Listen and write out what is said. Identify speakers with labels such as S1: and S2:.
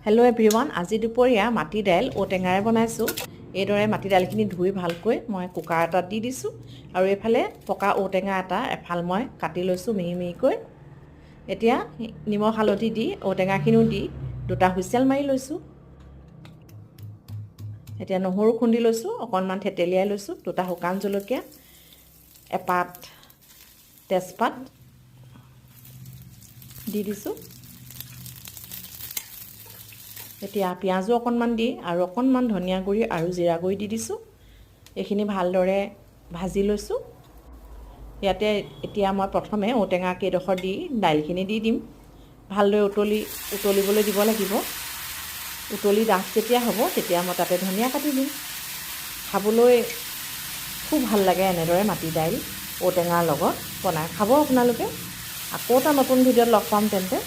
S1: Hello' everyone, আজি দুপৰীয়া মাটি দাইল ঔটেঙাৰে বনাইছোঁ। এইদৰে মাটি দাইলখিনি ধুই ভালকৈ মই কুকাৰ এটাত দি দিছোঁ আৰু এইফালে পকা ঔটেঙা এটা এফাল মই কাটি লৈছোঁ মিহি মিহিকৈ। এতিয়া নিমখ হালধি দি ঔটেঙাখিনিও দি দুটা হুইচেল মাৰি লৈছোঁ। এতিয়া নহৰু খুন্দি লৈছোঁ, অকণমান থেতেলিয়াই লৈছোঁ, দুটা শুকান জলকীয়া, এপাত তেজপাত দি দিছোঁ। এতিয়া পিঁয়াজো অকণমান দি আৰু অকণমান ধনিয়া গুড়ি আৰু জিৰা গুড়ি দি দিছোঁ। এইখিনি ভালদৰে ভাজি লৈছোঁ। ইয়াতে এতিয়া মই প্ৰথমে ঔটেঙা কেইডোখৰ দি দাইলখিনি দি দিম। ভালদৰে উতলিবলৈ দিব লাগিব। উতলি ডাঠ যেতিয়া হ'ব তেতিয়া মই তাতে ধনিয়া কাটি দিম। খাবলৈ খুব ভাল লাগে এনেদৰে মাটি দাইল ঔটেঙাৰ লগত বনাই খাব আপোনালোকে। আকৌ এটা নতুন ভিডিঅ'ত লগ পাম তেন্তে।